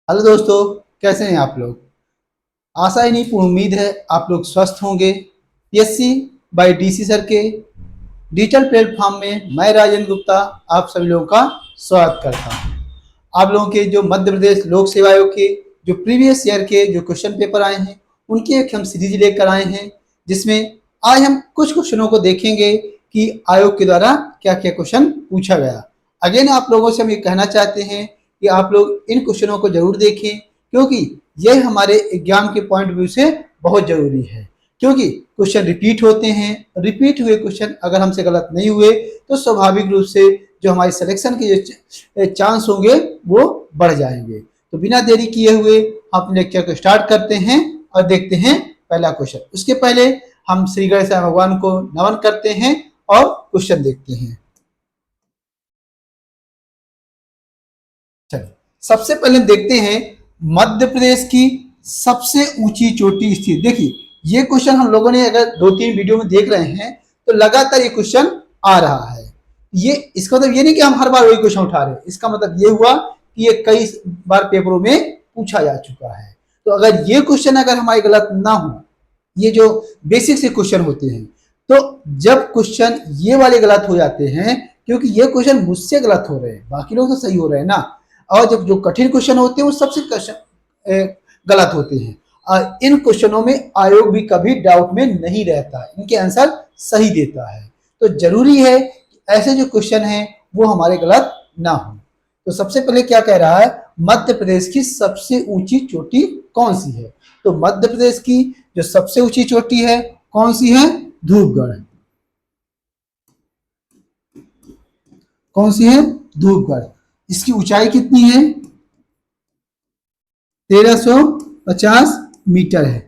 Hello दोस्तों, कैसे हैं आप लोग। आशा ही नहीं पूर्ण उम्मीद है आप लोग स्वस्थ होंगे। पीएससी बाय डीसी सर के डिजिटल प्लेटफॉर्म में मैं राजेंद्र गुप्ता आप सभी लोगों का स्वागत करता हूं। आप लोगों के जो मध्य प्रदेश लोक सेवा आयोग के जो प्रीवियस ईयर के जो क्वेश्चन पेपर आए हैं उनकी एक हम सीरीज लेकर आए हैं, जिसमें आज हम कुछ क्वेश्चनों को देखेंगे कि आयोग के द्वारा क्या क्या क्वेश्चन पूछा गया। अगेन आप लोगों से हम ये कहना चाहते हैं कि आप लोग इन क्वेश्चनों को जरूर देखें, क्योंकि यह हमारे एग्जाम के पॉइंट व्यू से बहुत जरूरी है। क्योंकि क्वेश्चन रिपीट होते हैं, रिपीट हुए क्वेश्चन अगर हमसे गलत नहीं हुए तो स्वाभाविक रूप से जो हमारी सिलेक्शन के जो चांस होंगे वो बढ़ जाएंगे। तो बिना देरी किए हुए हम अपने लेक्चर को स्टार्ट करते हैं और देखते हैं पहला क्वेश्चन। उसके पहले हम श्री गणेश भगवान को नमन करते हैं और क्वेश्चन देखते हैं। चलिए, सबसे पहले देखते हैं मध्य प्रदेश की सबसे ऊंची चोटी स्थित। देखिए, ये क्वेश्चन हम लोगों ने अगर 2-3 वीडियो में देख रहे हैं तो लगातार ये क्वेश्चन आ रहा है। ये इसका मतलब ये नहीं कि हम हर बार वही क्वेश्चन उठा रहे हैं, इसका मतलब ये हुआ कि ये कई बार पेपरों में पूछा जा चुका है। तो अगर ये क्वेश्चन अगर हमारे गलत ना हो, ये जो बेसिक से क्वेश्चन होते हैं, तो जब क्वेश्चन ये वाले गलत हो जाते हैं, क्योंकि ये क्वेश्चन मुझसे गलत हो रहे हैं, बाकी लोग तो सही हो रहे हैं ना, और जब जो कठिन क्वेश्चन होते हैं वो सबसे गलत होते हैं। और इन क्वेश्चनों में आयोग भी कभी डाउट में नहीं रहता है, इनके आंसर सही देता है। तो जरूरी है कि ऐसे जो क्वेश्चन हैं वो हमारे गलत ना हो। तो सबसे पहले क्या कह रहा है, मध्य प्रदेश की सबसे ऊंची चोटी कौन सी है। तो मध्य प्रदेश की जो सबसे ऊंची चोटी है कौन सी है, धूपगढ़। कौन सी है, धूपगढ़। इसकी ऊंचाई कितनी है, 1350 मीटर है।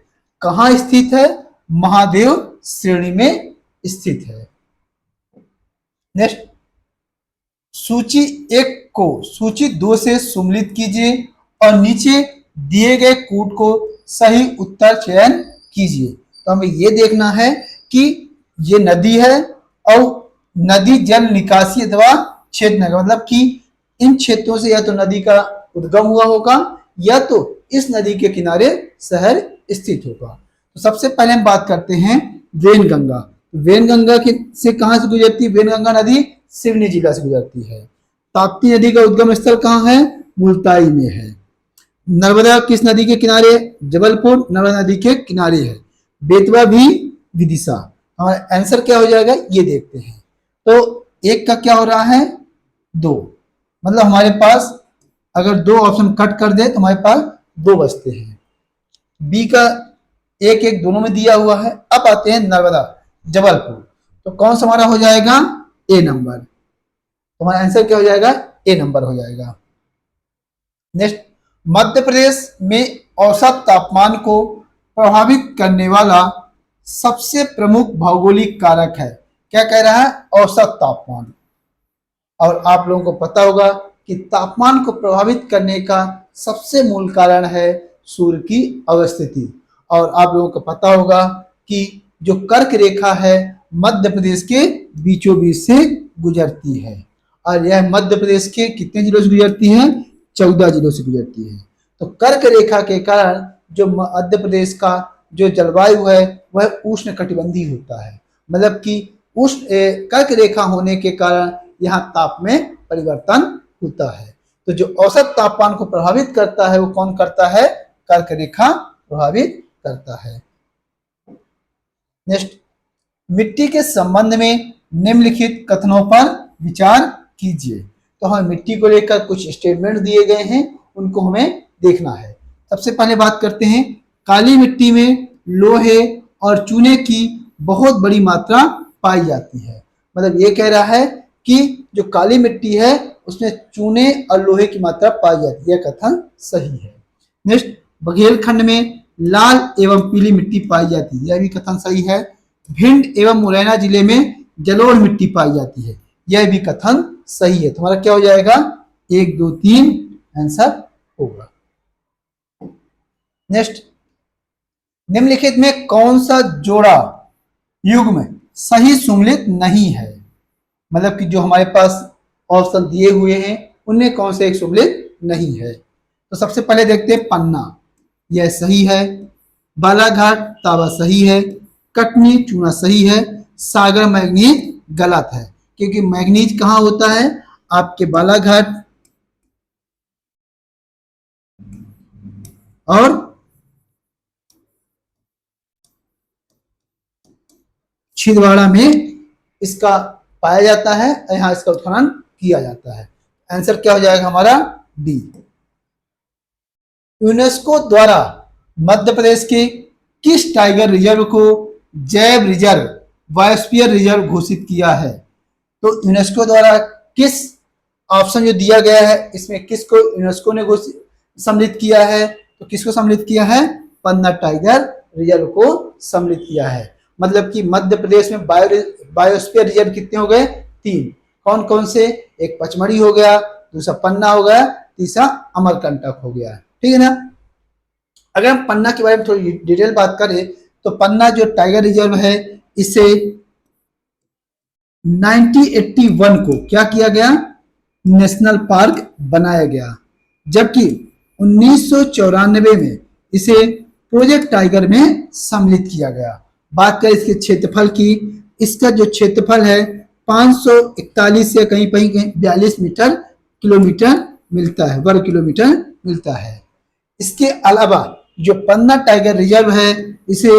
कहाँ स्थित है, महादेव श्रेणी में स्थित है। नेक्स्ट, सूची 1 को सूची 2 से सम्मिलित कीजिए और नीचे दिए गए कूट को सही उत्तर चयन कीजिए। तो हमें ये देखना है कि ये नदी है और नदी जल निकासी अथवा क्षेत्र, मतलब कि इन क्षेत्रों से या तो नदी का उद्गम हुआ होगा या तो इस नदी के किनारे शहर स्थित होगा। तो सबसे पहले हम बात करते हैं वेनगंगा। वेनगंगा से कहां से गुजरती है, वेनगंगा नदी सिवनी जिला से गुजरती है। ताप्ती नदी का उद्गम स्थल कहाँ है, मुल्ताई में है। नर्मदा किस नदी के किनारे, जबलपुर नर्मदा नदी के किनारे है। बेतवा भी विदिशा। हमारा आंसर क्या हो जाएगा ये देखते हैं। तो एक का क्या हो रहा है, 2, मतलब हमारे पास अगर 2 ऑप्शन कट कर दे तो हमारे पास 2 बचते हैं। बी का 1-1 दोनों में दिया हुआ है। अब आते हैं नर्मदा जबलपुर, तो कौन सा हमारा हो जाएगा, ए नंबर। तो हमारा आंसर क्या हो जाएगा, ए नंबर हो जाएगा। नेक्स्ट, मध्य प्रदेश में औसत तापमान को प्रभावित करने वाला सबसे प्रमुख भौगोलिक कारक है। क्या कह रहा है, औसत तापमान। और आप लोगों को पता होगा कि तापमान को प्रभावित करने का सबसे मूल कारण है सूर्य की अवस्थिति। और आप लोगों को पता होगा कि जो कर्क रेखा है मध्य प्रदेश के बीचों बीच से गुजरती है, और यह मध्य प्रदेश के कितने जिलों से गुजरती है, 14 जिलों से गुजरती है। तो कर्क रेखा के कारण जो मध्य प्रदेश का जो जलवायु है वह उष्ण कटिबंधीय होता है, मतलब कि उष्ण कर्क रेखा होने के कारण यहाँ ताप में परिवर्तन होता है। तो जो औसत तापमान को प्रभावित करता है वो कौन करता है, कर्क रेखा प्रभावित करता है। नेक्स्ट, मिट्टी के संबंध में निम्नलिखित कथनों पर विचार कीजिए। तो हमें मिट्टी को लेकर कुछ स्टेटमेंट दिए गए हैं, उनको हमें देखना है। सबसे पहले बात करते हैं, काली मिट्टी में लोहे और चूने की बहुत बड़ी मात्रा पाई जाती है। मतलब ये कह रहा है कि जो काली मिट्टी है उसमें चूने और लोहे की मात्रा पाई जाती है, यह कथन सही है। नेक्स्ट, बघेलखंड में लाल एवं पीली मिट्टी पाई जाती है, यह भी कथन सही है। भिंड एवं मुरैना जिले में जलोढ़ मिट्टी पाई जाती है, यह भी कथन सही है। तुम्हारा क्या हो जाएगा, 1, 2, 3 आंसर होगा। नेक्स्ट, निम्नलिखित में कौन सा जोड़ा युग्म सही सुमेलित नहीं है, मतलब कि जो हमारे पास ऑप्शन दिए हुए हैं उनमें कौन सा एक सुमेलित नहीं है। तो सबसे पहले देखते हैं पन्ना, यह सही है। बालाघाट तावा सही है। कटनी चूना सही है। सागर मैग्नीज गलत है, क्योंकि मैग्नीज कहाँ होता है, आपके बालाघाट और छिंदवाड़ा में इसका पाया जाता है, यहां इसका उत्खनन किया जाता है। आंसर क्या हो जाएगा हमारा, डी। यूनेस्को द्वारा मध्य प्रदेश के किस टाइगर रिजर्व को जैव रिजर्व, बायोस्फीयर रिजर्व घोषित किया है? तो यूनेस्को द्वारा किस, ऑप्शन जो दिया गया है इसमें किसको यूनेस्को ने घोषित सम्मिलित किया है, तो किसको सम्मिलित किया है, पन्ना टाइगर रिजर्व को सम्मिलित किया है। मतलब कि मध्य प्रदेश में बायोस्फीयर रिजर्व कितने हो गए, 3। कौन कौन से, एक पचमढ़ी हो गया, दूसरा पन्ना हो गया, तीसरा अमरकंटक हो गया, ठीक है ना। अगर हम पन्ना के बारे में थोड़ी डिटेल बात करें तो पन्ना जो टाइगर रिजर्व है इसे 1981 को क्या किया गया, नेशनल पार्क बनाया गया, जबकि 1994 में इसे प्रोजेक्ट टाइगर में सम्मिलित किया गया। बात करें इसके क्षेत्रफल की, इसका जो क्षेत्रफल है 541 से कहीं कहीं 42 मीटर किलोमीटर मिलता है, वर्ग किलोमीटर मिलता है। इसके अलावा जो पन्ना टाइगर रिजर्व है इसे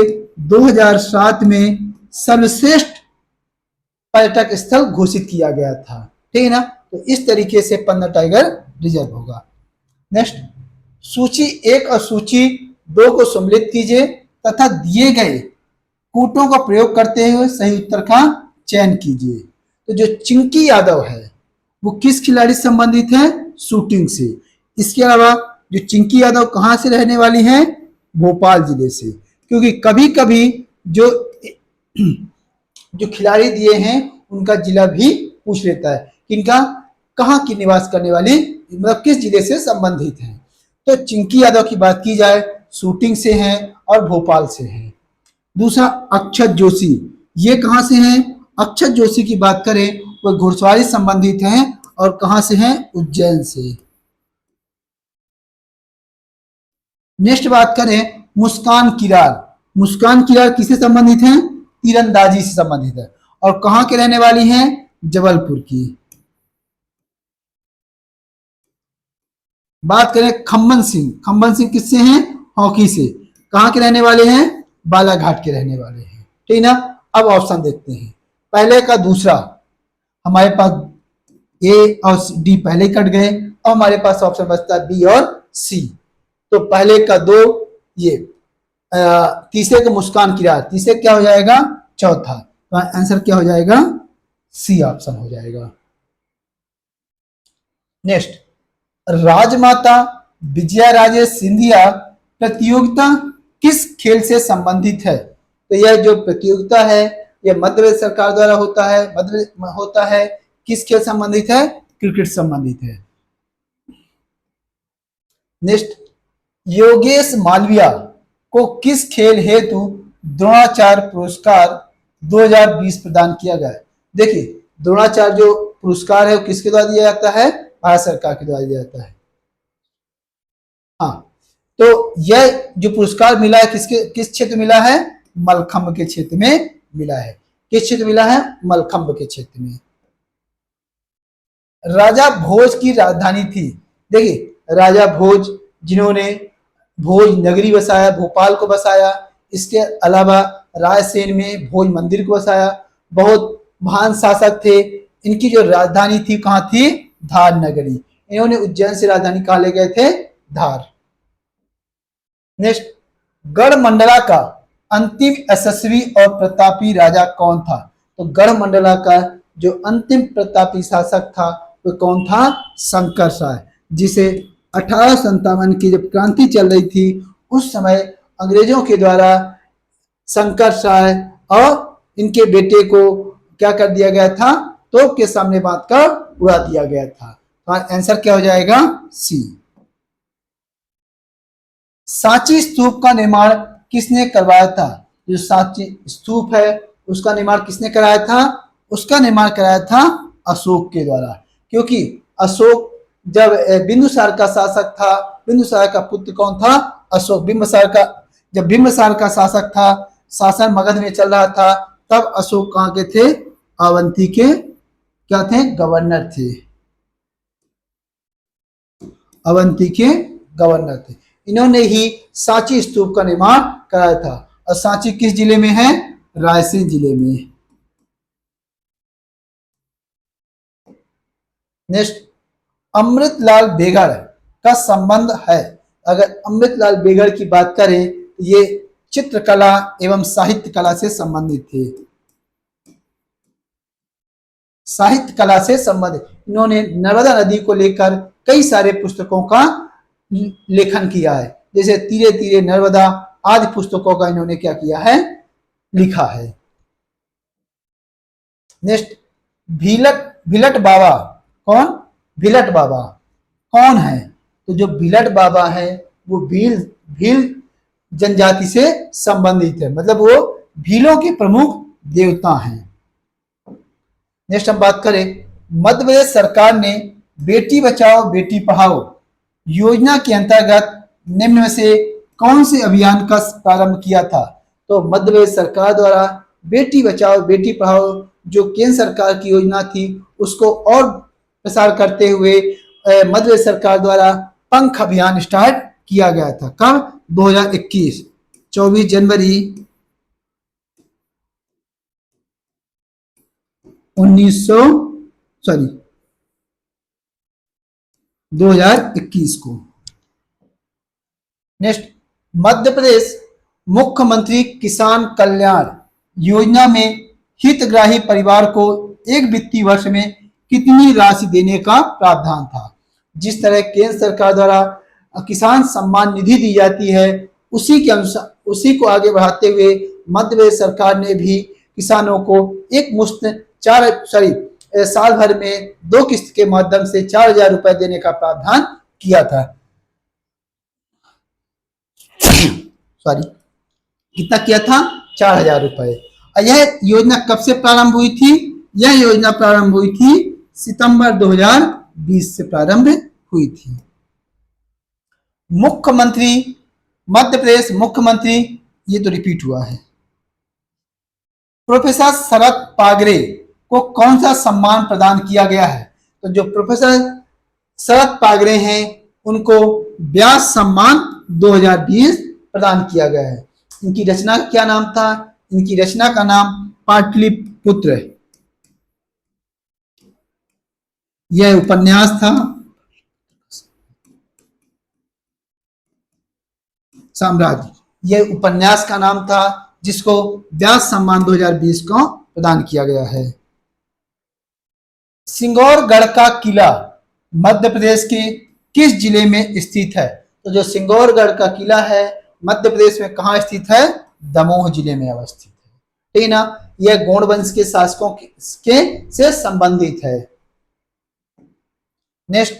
2007 में सर्वश्रेष्ठ पर्यटक स्थल घोषित किया गया था, ठीक है ना। तो इस तरीके से पन्ना टाइगर रिजर्व होगा। नेक्स्ट, सूची 1 और सूची 2 को सम्मिलित कीजिए तथा दिए गए कूटों का प्रयोग करते हुए सही उत्तर का चयन कीजिए। तो जो चिंकी यादव है वो किस खिलाड़ी से संबंधित है, शूटिंग से। इसके अलावा जो चिंकी यादव कहाँ से रहने वाली हैं, भोपाल जिले से, क्योंकि कभी कभी जो जो खिलाड़ी दिए हैं उनका जिला भी पूछ लेता है कि इनका कहाँ की निवास करने वाली, मतलब किस जिले से संबंधित हैं। तो चिंकी यादव की बात की जाए शूटिंग से हैं और भोपाल से हैं। दूसरा अक्षत जोशी, ये कहाँ से हैं, अक्षत जोशी की बात करें वो घुड़सवारी संबंधित हैं और कहाँ से हैं, उज्जैन से। नेक्स्ट बात करें मुस्कान किरार, मुस्कान किरार किससे संबंधित हैं, तीरंदाजी से संबंधित है और कहाँ के रहने वाली हैं, जबलपुर की। बात करें खम्बन सिंह, खम्बन सिंह किससे हैं, हॉकी से, कहाँ के रहने वाले हैं, बालाघाट के रहने वाले हैं, ठीक ना। अब ऑप्शन देखते हैं, पहले का दूसरा, हमारे पास ए और डी पहले कट गए, अब हमारे पास ऑप्शन बचता है बी और सी। तो पहले का 2 ये, तीसरे का मुस्कान किरार, तीसरे क्या हो जाएगा, चौथा, तो आंसर क्या हो जाएगा, सी ऑप्शन हो जाएगा। नेक्स्ट, राजमाता विजया राजे सिंधिया प्रतियोगिता किस खेल से संबंधित है? तो यह जो प्रतियोगिता है यह मध्य प्रदेश सरकार द्वारा होता है, किस खेल संबंधित है, क्रिकेट संबंधित है। नेक्स्ट, योगेश मालविया को किस खेल हेतु द्रोणाचार्य पुरस्कार 2020 प्रदान किया गया? देखिए द्रोणाचार्य जो पुरस्कार है वो किसके द्वारा दिया जाता है, भारत सरकार के द्वारा दिया जाता है। हाँ, तो यह जो पुरस्कार मिला है किस क्षेत्र मिला है, मलखंब के क्षेत्र में मिला है। किस क्षेत्र मिला है, मलखंब के क्षेत्र में। राजा भोज की राजधानी थी, देखिए राजा भोज जिन्होंने भोज नगरी बसाया, भोपाल को बसाया, इसके अलावा रायसेन में भोज मंदिर को बसाया, बहुत महान शासक थे। इनकी जो राजधानी थी कहाँ थी, धार नगरी। इन्होंने उज्जैन से राजधानी कहाँ ले गए थे, धार। नेक्स्ट, गढ़मंडला का अंतिम यशस्वी और प्रतापी राजा कौन था? तो गढ़मंडला का जो अंतिम प्रतापी शासक था वो कौन था, शंकर शाह, जिसे 1857 की जब क्रांति चल रही थी उस समय अंग्रेजों के द्वारा शंकर शाह और इनके बेटे को क्या कर दिया गया था, तोप के सामने बांध कर उड़ा दिया गया था। तो आंसर क्या हो जाएगा, सी। सांची स्तूप का निर्माण किसने करवाया था? जो सांची स्तूप है उसका निर्माण किसने कराया था, उसका निर्माण कराया था अशोक के द्वारा, क्योंकि अशोक जब बिंदुसार का शासक था बिंदुसार का पुत्र कौन था? अशोक। बिंबिसार का, जब बिंबिसार का शासक था, शासन मगध में चल रहा था, तब अशोक कहाँ के थे? अवंती के क्या थे? गवर्नर थे। अवंती के गवर्नर थे। इन्होंने ही सांची स्तूप का निर्माण कराया था। और सांची किस जिले में है? रायसेन जिले में। नेक्स्ट, अमृतलाल बेगड़ का संबंध है। अगर अमृतलाल बेगड़ की बात करें तो ये चित्रकला एवं साहित्य कला से संबंधित थे। साहित्य कला से संबंधित इन्होंने नर्मदा नदी को लेकर कई सारे पुस्तकों का लेखन किया है, जैसे तीरे तीरे नर्मदा आदि पुस्तकों का इन्होंने क्या किया है? लिखा है। नेक्स्ट, भिलट बाबा। कौन? भिलट बाबा कौन है? तो जो भिलट बाबा है वो भील जनजाति से संबंधित है, मतलब वो भीलों के प्रमुख देवता हैं। नेक्स्ट हम बात करें, मध्य प्रदेश सरकार ने बेटी बचाओ बेटी पढ़ाओ योजना के अंतर्गत निम्न में से कौन से अभियान का प्रारंभ किया था? तो मध्य प्रदेश सरकार द्वारा बेटी बचाओ बेटी पढ़ाओ जो केंद्र सरकार की योजना थी उसको और प्रसार करते हुए मध्य प्रदेश सरकार द्वारा पंख अभियान स्टार्ट किया गया था। कब? 2021 24 जनवरी 2021 को। नेक्स्ट, मध्य प्रदेश मुख्यमंत्री किसान कल्याण योजना में हितग्राही परिवार को एक वित्तीय वर्ष में कितनी राशि देने का प्रावधान था? जिस तरह केंद्र सरकार द्वारा किसान सम्मान निधि दी जाती है उसी के अनुसार उसी को आगे बढ़ाते हुए मध्य प्रदेश सरकार ने भी किसानों को एक मुश्त साल भर में 2 किस्त के माध्यम से 4,000 रुपए देने का प्रावधान किया था। कितना किया था? 4,000 रुपए। यह योजना कब से प्रारंभ हुई थी? यह योजना प्रारंभ हुई थी सितंबर 2020 से प्रारंभ हुई थी। मुख्यमंत्री, मध्य प्रदेश मुख्यमंत्री, ये तो रिपीट हुआ है। प्रोफेसर शरद पागरे को कौन सा सम्मान प्रदान किया गया है? तो जो प्रोफेसर शरद पागरे हैं उनको व्यास सम्मान 2020 प्रदान किया गया है। इनकी रचना का क्या नाम था? इनकी रचना का नाम पाटलिपुत्र है। यह उपन्यास था साम्राज्य। यह उपन्यास का नाम था जिसको व्यास सम्मान 2020 को प्रदान किया गया है। सिंगौरगढ़ का किला मध्य प्रदेश के किस जिले में स्थित है? तो जो सिंगौरगढ़ का किला है मध्य प्रदेश में कहाँ स्थित है? दमोह जिले में अवस्थित है। ठीक है ना? यह गोंड वंश के शासकों के से संबंधित है। नेक्स्ट,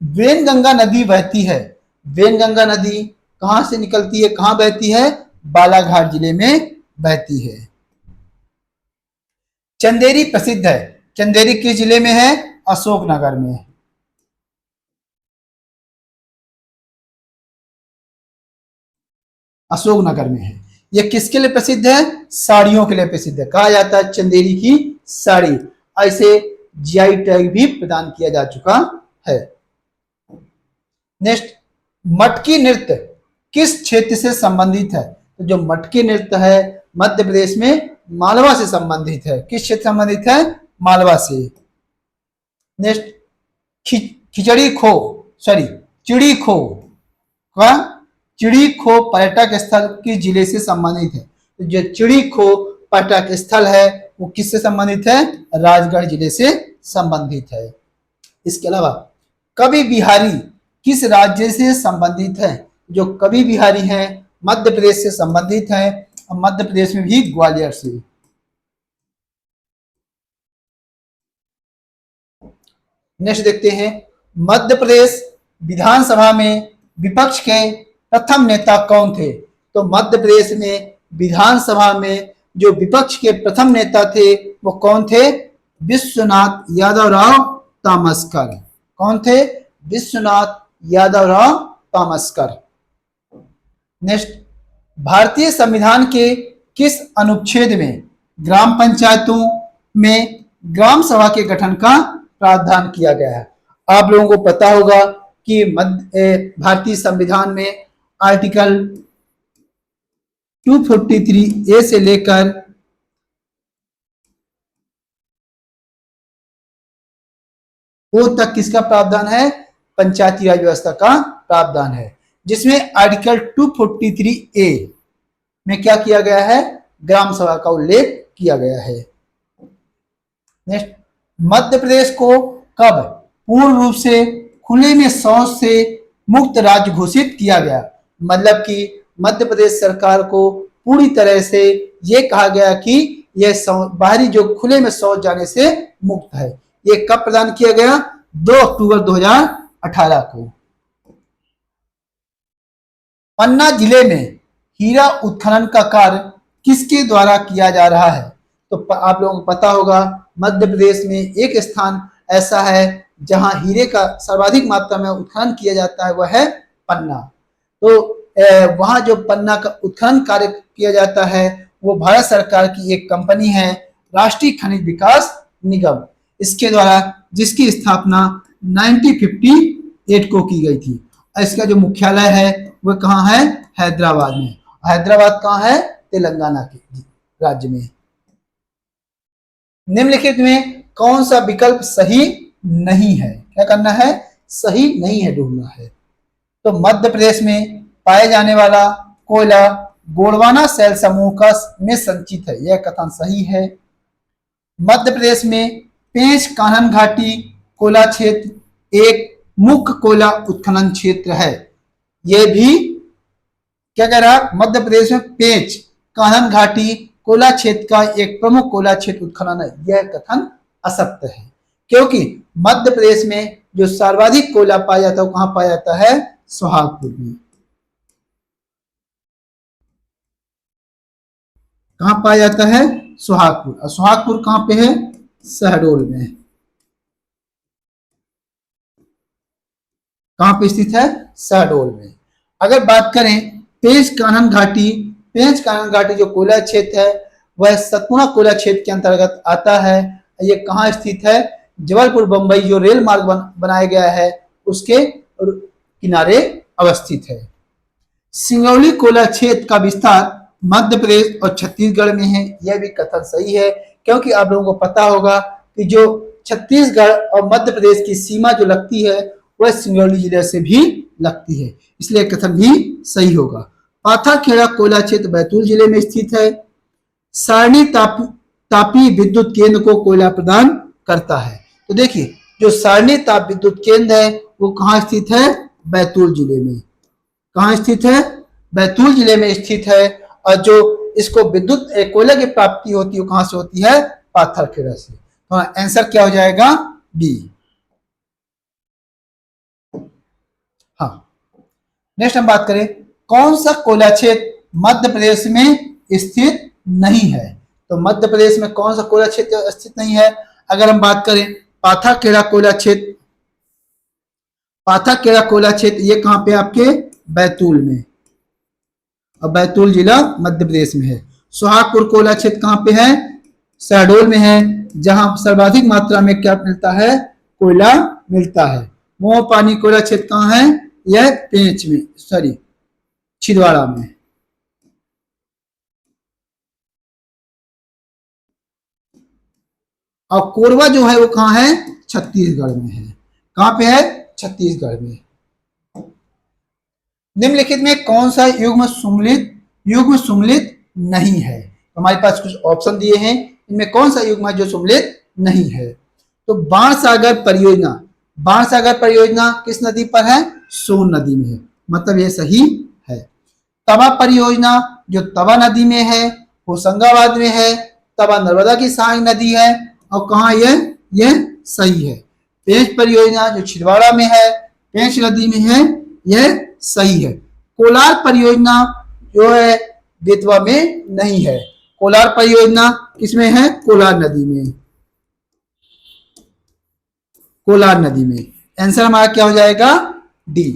वेनगंगा नदी बहती है। वेनगंगा नदी कहां से निकलती है, कहां बहती है? बालाघाट जिले में बहती है। चंदेरी प्रसिद्ध है। चंदेरी किस जिले में है? अशोकनगर में। अशोकनगर में है। यह किसके लिए प्रसिद्ध है? साड़ियों के लिए प्रसिद्ध है। कहा जाता है चंदेरी की साड़ी। ऐसे जीआई टैग भी प्रदान किया जा चुका है। नेक्स्ट, मटकी नृत्य किस क्षेत्र से संबंधित है? तो जो मटकी नृत्य है मध्य प्रदेश में मालवा से संबंधित है। किस क्षेत्र से संबंधित है? मालवा से। नेक्स्ट, चिड़ी खो पर्यटक स्थल किस जिले से संबंधित है? तो जो चिड़ी खो पर्यटक स्थल है वो किससे संबंधित है? राजगढ़ जिले से संबंधित है। इसके अलावा कवि बिहारी किस राज्य से संबंधित है? जो कवि बिहारी हैं मध्य प्रदेश से संबंधित हैं और मध्य प्रदेश में भी ग्वालियर से। नेक्स्ट देखते हैं, मध्य प्रदेश विधानसभा में विपक्ष के प्रथम नेता कौन थे? तो मध्य प्रदेश में विधानसभा में जो विपक्ष के प्रथम नेता थे वो कौन थे? विश्वनाथ यादव राव तामसकर। कौन थे? विश्वनाथ यादव राव तामस्कर। नेक्स्ट, भारतीय संविधान के किस अनुच्छेद में ग्राम पंचायतों में ग्राम सभा के गठन का प्रावधान किया गया है? आप लोगों को पता होगा कि भारतीय संविधान में आर्टिकल 243 ए से लेकर ओ तक किसका प्रावधान है? पंचायती राज व्यवस्था का प्रावधान है, जिसमें आर्टिकल 243 ए में क्या किया गया है? ग्राम सभा का उल्लेख किया गया है। नेक्स्ट, मध्य प्रदेश को कब पूर्ण रूप से खुले में शौच से मुक्त राज्य घोषित किया गया? मतलब कि मध्य प्रदेश सरकार को पूरी तरह से ये कहा गया कि यह बाहरी जो खुले में शौच जाने से मुक्त है। ये कब प्रदान किया गया? 2 अक्टूबर 2018 को। पन्ना जिले में हीरा उत्खनन का कार्य किसके द्वारा किया जा रहा है? तो आप लोगों को पता होगा मध्य प्रदेश में एक स्थान ऐसा है जहां हीरे का सर्वाधिक मात्रा में उत्खनन किया जाता है, वह है पन्ना। तो वहां जो पन्ना का उत्खनन कार्य किया जाता है वो भारत सरकार की एक कंपनी है, राष्ट्रीय खनिज विकास निगम, इसके द्वारा, जिसकी स्थापना 1958 को की गई थी। इसका जो मुख्यालय है वह कहाँ है? हैदराबाद में। हैदराबाद कहाँ है? तेलंगाना के राज्य में। निम्नलिखित में कौन सा विकल्प सही नहीं है? क्या करना है? सही नहीं है ढूंढना है। तो मध्य प्रदेश में पाए जाने वाला कोयला गोंडवाना शैल समूह का में संचित है, यह कथन सही है। मध्य प्रदेश में पेंच कान्हन घाटी कोयला क्षेत्र एक मुख्य कोयला उत्खनन क्षेत्र है। यह भी क्या कह रहा? मध्य प्रदेश में पेंच कान्हन घाटी कोयला क्षेत्र का एक प्रमुख कोयला क्षेत्र उत्खनन है, यह कथन असत्य है, क्योंकि मध्य प्रदेश में जो सर्वाधिक कोयला पाया जाता है वो कहां पाया जाता है? सोहागपुर में। कहां पाया जाता है? सोहागपुर। और सोहागपुर कहां पे है? शहडोल में। कहां पे स्थित है? शहडोल में। अगर बात करें पेंच कान्हन घाटी, पेंच कान्हन घाटी जो कोयला क्षेत्र है वह सतपुड़ा कोयला क्षेत्र के अंतर्गत आता है। ये कहाँ स्थित है? जबलपुर बंबई जो रेल मार्ग बनाया गया है उसके किनारे अवस्थित है। सिंगरौली कोयला क्षेत्र का विस्तार मध्य प्रदेश और छत्तीसगढ़ में है, यह भी कथन सही है, क्योंकि आप लोगों को पता होगा कि जो छत्तीसगढ़ और मध्य प्रदेश की सीमा जो लगती है वह सिंगरौली जिले से भी लगती है, इसलिए कथन भी सही होगा। पाथरखेड़ा कोयला क्षेत्र बैतूल जिले में स्थित है। सारणी तापी विद्युत केंद्र को कोयला प्रदान करता है। तो देखिए जो सारणी ताप विद्युत केंद्र है वो कहाँ स्थित है? बैतूल जिले में। कहाँ स्थित है? बैतूल जिले में स्थित है। और जो इसको विद्युत कोयले की प्राप्ति होती है वो कहां से होती है? पाथरखेड़ा से। तो आंसर क्या हो जाएगा? बी। हाँ, नेक्स्ट हम बात करें कौन सा कोयला क्षेत्र मध्य प्रदेश में स्थित नहीं है? तो मध्य प्रदेश में कौन सा कोयला क्षेत्र स्थित नहीं है? अगर हम बात करें पाथरखेड़ा कोयला क्षेत्र, पाथरखेड़ा कोयला क्षेत्र ये कहां पे? आपके बैतूल में, और बैतूल जिला मध्य प्रदेश में है। सोहागपुर कोयला क्षेत्र कहां पे है? शहडोल में है, जहां सर्वाधिक मात्रा में क्या मिलता है? कोयला मिलता है। मोह पानी कोयला क्षेत्र कहां है? यह पेंच में, सॉरी छिंदवाड़ा में। और कोरबा जो है वो कहां है? छत्तीसगढ़ में है। कहां पे है? छत्तीसगढ़ में। निम्नलिखित में कौन सा युग्म सुमेलित नहीं है? तो हमारे पास कुछ ऑप्शन दिए हैं, इनमें कौन सा युग्म है जो सुमेलित नहीं है? तो बाणसागर परियोजना, बाणसागर परियोजना किस नदी पर है? सोन नदी में है, मतलब ये सही है। तवा परियोजना जो तवा नदी में है, होशंगाबाद में है। तवा नर्मदा की सहायक नदी है, और कहा यह सही है। पेंच परियोजना जो छिंदवाड़ा में है, पेंच नदी में है, यह सही है। कोलार परियोजना जो है बेतवा में नहीं है। कोलार परियोजना किसमें है? कोलार नदी में, कोलार नदी में। आंसर हमारा क्या हो जाएगा? डी।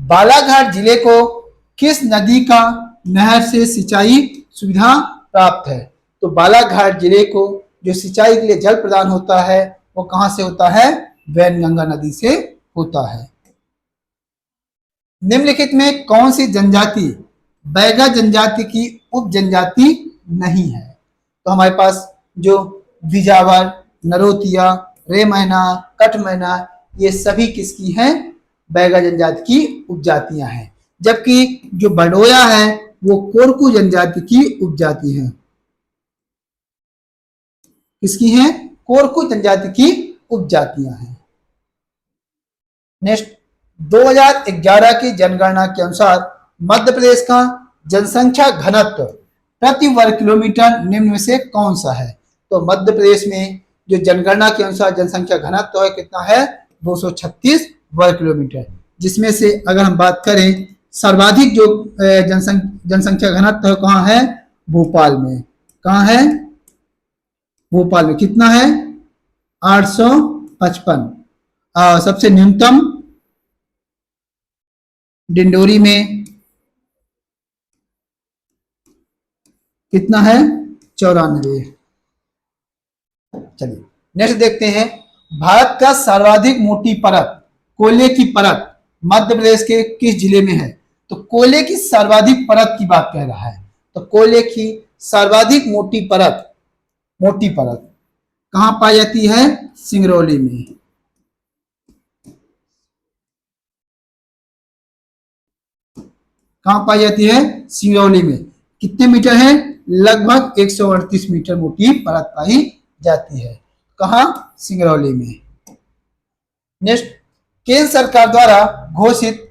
बालाघाट जिले को किस नदी का नहर से सिंचाई सुविधा प्राप्त है? तो बालाघाट जिले को जो सिंचाई के लिए जल प्रदान होता है वो कहां से होता है? वैनगंगा नदी से होता है। निम्नलिखित में कौन सी जनजाति बैगा जनजाति की उप जनजाति नहीं है? तो हमारे पास जो बिजावर, नरोतिया, रेमैना, कटमैना, ये सभी किसकी हैं? बैगा जनजाति की उपजातियां हैं। जबकि जो बडोया है वो कोरकू जनजाति की उपजाति है। किसकी हैं? कोरकू जनजाति की उपजातियां हैं। नेक्स्ट, 2011 की जनगणना के अनुसार मध्य प्रदेश का जनसंख्या घनत्व प्रति वर्ग किलोमीटर निम्न में से कौन सा है? तो मध्य प्रदेश में जो जनगणना के अनुसार जनसंख्या घनत्व है कितना है? 236 वर्ग किलोमीटर, जिसमें से अगर हम बात करें सर्वाधिक जो जनसंख्या घनत्व है कहाँ है? भोपाल में। कहाँ है? भोपाल में। कितना है? 855। सबसे न्यूनतम डिंडोरी में। कितना है? 94। चलिए नेक्स्ट देखते हैं, भारत का सर्वाधिक मोटी परत, कोयले की परत मध्य प्रदेश के किस जिले में है? तो कोयले की सर्वाधिक परत की बात कह रहा है। तो कोयले की सर्वाधिक मोटी परत कहां पाई जाती है? सिंगरौली में। कहां पाई जाती है? सिंगरौली में। कितने मीटर है? लगभग 138 मीटर मोटी परत पाई जाती है। कहां? सिंगरौली में। नेक्स्ट, केंद्र सरकार द्वारा घोषित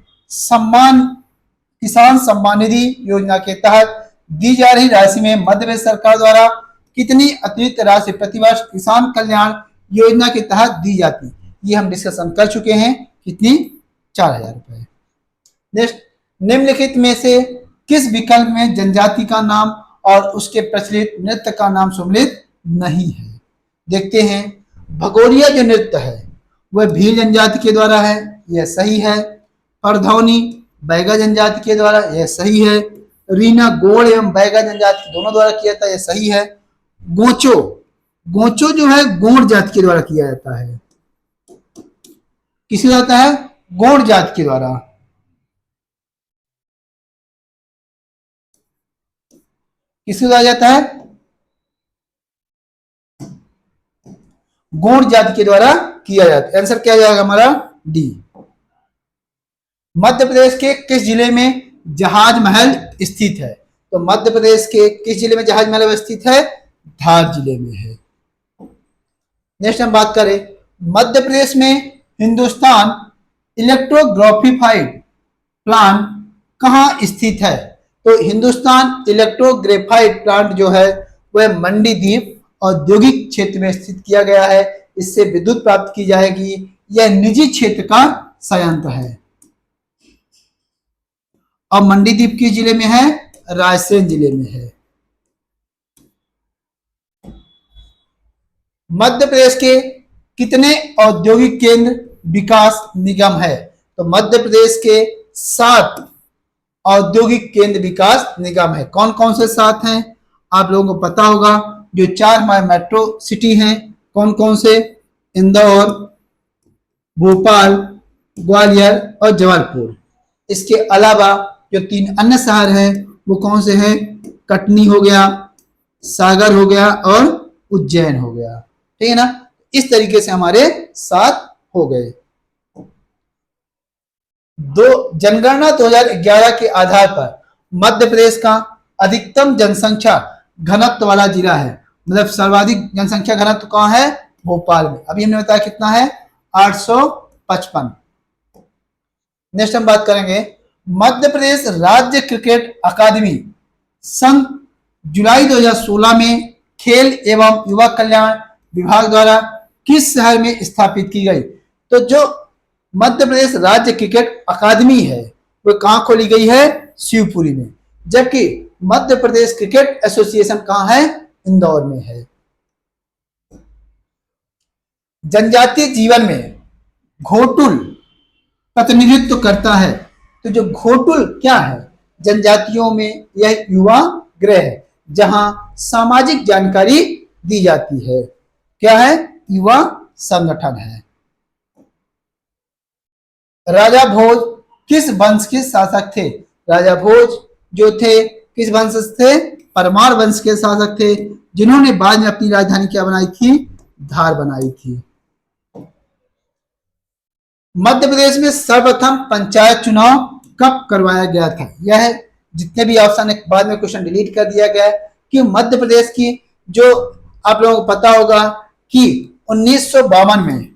किसान सम्मान निधि योजना के तहत दी जा रही राशि में मध्य प्रदेश सरकार द्वारा कितनी अतिरिक्त राशि प्रतिवर्ष किसान कल्याण योजना के तहत दी जाती? ये हम डिस्कशन कर चुके हैं। कितनी? 4000 रुपए। नेक्स्ट, निम्नलिखित में से किस विकल्प में जनजाति का नाम और उसके प्रचलित नृत्य का नाम सम्मिलित नहीं है? देखते हैं, भगोरिया जो नृत्य है वह भील जनजाति के द्वारा है, यह सही है। परधौनी बैगा जनजाति के द्वारा, यह सही है। रीना गोड़ एवं बैगा जनजाति दोनों द्वारा किया जाता है, यह सही है। गोचो जो है गोंड जाति के द्वारा किया जाता है। किसके जाता है? गोंड जाति के द्वारा। किसके द्वारा जाता है? गोंड जाति के द्वारा किया जाता है। आंसर क्या जाएगा हमारा? डी। मध्य प्रदेश के किस जिले में जहाज महल स्थित है? तो मध्य प्रदेश के किस जिले में जहाज महल स्थित है? धार जिले में है। नेक्स्ट हम बात करें, मध्य प्रदेश में हिंदुस्तान इलेक्ट्रोग्राफिफाइड प्लांट कहां स्थित है? तो हिंदुस्तान इलेक्ट्रोग्राफाइड प्लांट जो है वह मंडीदीप औद्योगिक क्षेत्र में स्थित किया गया है। इससे विद्युत प्राप्त की जाएगी। यह निजी क्षेत्र का संयंत्र है। और मंडीदीप किस जिले में है? रायसेन जिले में है। मध्य प्रदेश के कितने औद्योगिक केंद्र विकास निगम है? तो मध्य प्रदेश के 7 औद्योगिक केंद्र विकास निगम है। कौन कौन से 7 हैं? आप लोगों को पता होगा। जो 4 हमारे मेट्रो सिटी हैं, कौन कौन से? इंदौर, भोपाल, ग्वालियर और जबलपुर। इसके अलावा जो 3 अन्य शहर हैं वो कौन से हैं? कटनी हो गया, सागर हो गया और उज्जैन हो गया। ठीक है ना? इस तरीके से हमारे 7 हो गए। जनगणना 2011 के आधार पर मध्य प्रदेश का अधिकतम जनसंख्या घनत्व वाला जिला है, मतलब सर्वाधिक जनसंख्या घनत्व कहां है? भोपाल में। अभी हमने बताया कितना है? 855। नेक्स्ट हम बात करेंगे, मध्य प्रदेश राज्य क्रिकेट अकादमी संघ जुलाई 2016 में खेल एवं युवा कल्याण विभाग द्वारा किस शहर में स्थापित की गई? तो जो मध्य प्रदेश राज्य क्रिकेट अकादमी है वह कहां खोली गई है? शिवपुरी में। जबकि मध्य प्रदेश क्रिकेट एसोसिएशन कहां है? इंदौर में है। जनजातीय जीवन में घोटुल प्रतिनिधित्व करता है, तो जो घोटुल क्या है, जनजातियों में यह युवा गृह है जहां सामाजिक जानकारी दी जाती है। क्या है? युवा संगठन है। राजा भोज किस वंश के शासक थे? राजा भोज जो थे किस वंश से थे? परमार वंश के शासक थे, जिन्होंने बाद में अपनी राजधानी क्या बनाई थी? धार बनाई थी। मध्य प्रदेश में सर्वप्रथम पंचायत चुनाव कब करवाया गया था? यह जितने भी ऑप्शन है बाद में क्वेश्चन डिलीट कर दिया गया है कि मध्य प्रदेश की जो आप लोगों को पता होगा कि 1952 में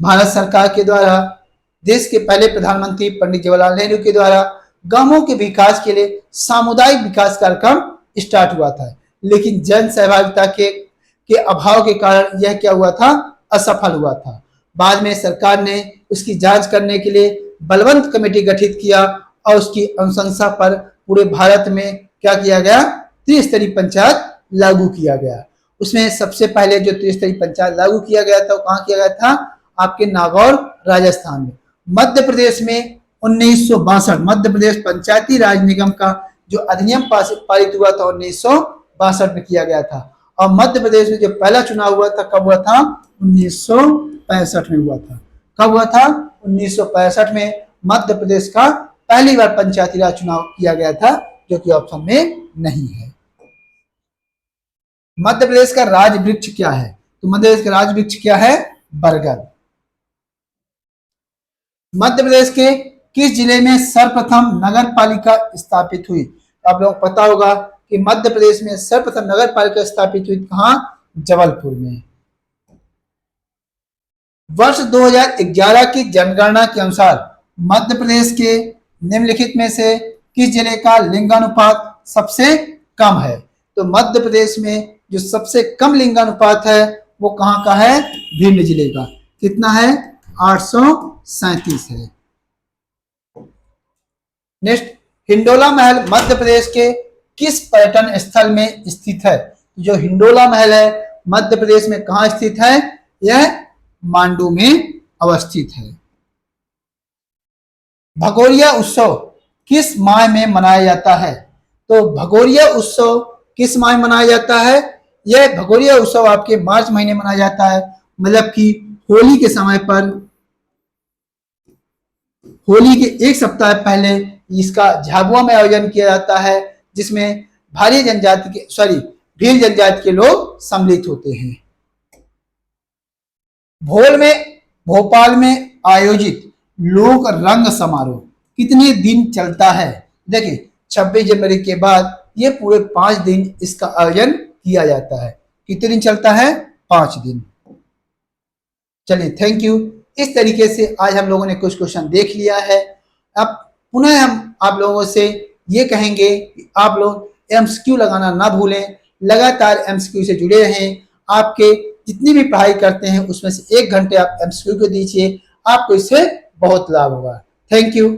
भारत सरकार के द्वारा देश के पहले प्रधानमंत्री पंडित जवाहरलाल नेहरू के द्वारा गांवों के विकास के लिए सामुदायिक विकास कार्यक्रम स्टार्ट हुआ था, लेकिन जन सहभागिता के अभाव के कारण यह क्या हुआ था? असफल हुआ था। बाद में सरकार ने उसकी जांच करने के लिए बलवंत कमेटी गठित किया और उसकी अनुशंसा पर पूरे भारत में क्या किया गया? त्रिस्तरीय पंचायत लागू किया गया। उसमें सबसे पहले जो त्रिस्तरीय पंचायत लागू किया गया था वो कहाँ किया गया था? आपके नागौर राजस्थान में। मध्य प्रदेश में 1962 मध्य प्रदेश पंचायती राज निगम का जो अधिनियम पारित हुआ था 1962 में किया गया था। और मध्य प्रदेश में जो पहला चुनाव हुआ था कब हुआ था? 1965 में हुआ था। कब हुआ था? 1965 में मध्य प्रदेश का पहली बार पंचायती राज चुनाव किया गया था, जो कि ऑप्शन में नहीं है। मध्य प्रदेश का राज वृक्ष क्या है? तो मध्य प्रदेश का राज वृक्ष क्या है? बरगद। मध्य प्रदेश के किस जिले में सर्वप्रथम नगर पालिका स्थापित हुई? आप लोगों को पता होगा कि मध्य प्रदेश में सर्वप्रथम नगर पालिका स्थापित हुई कहां? जबलपुर में। वर्ष 2011 की जनगणना के अनुसार मध्य प्रदेश के निम्नलिखित में से किस जिले का लिंगानुपात सबसे कम है? तो मध्य प्रदेश में जो सबसे कम लिंगानुपात है वो कहां का है? भिंड जिले का। कितना है? 837 है। नेक्स्ट, हिंडोला महल मध्य प्रदेश के किस पर्यटन स्थल में स्थित है? जो हिंडोला महल है मध्य प्रदेश में कहां स्थित है? यह मांडू में अवस्थित है। भगोरिया उत्सव किस माह में मनाया जाता है? तो भगोरिया उत्सव किस माह में मनाया जाता है? यह भगोरिया उत्सव आपके मार्च महीने मनाया जाता है, मतलब कि होली के समय पर, होली के एक सप्ताह पहले इसका झाबुआ में आयोजन किया जाता है, जिसमें भारी जनजाति के भील जनजाति के लोग सम्मिलित होते हैं। भोपाल में आयोजित लोक रंग समारोह कितने दिन चलता है? देखिए 26 जनवरी के बाद ये पूरे 5 दिन इसका आयोजन किया जाता है। कितने दिन चलता है? 5 दिन। चलिए, थैंक यू। इस तरीके से आज हम लोगों ने कुछ क्वेश्चन देख लिया है। अब पुनः हम आप लोगों से ये कहेंगे कि आप लोग एमसीक्यू लगाना ना भूलें, लगातार एमसीक्यू से जुड़े रहें। आपके जितनी भी पढ़ाई करते हैं उसमें से 1 घंटे आप एमसीक्यू को दीजिए, आपको इससे बहुत लाभ होगा। Thank you.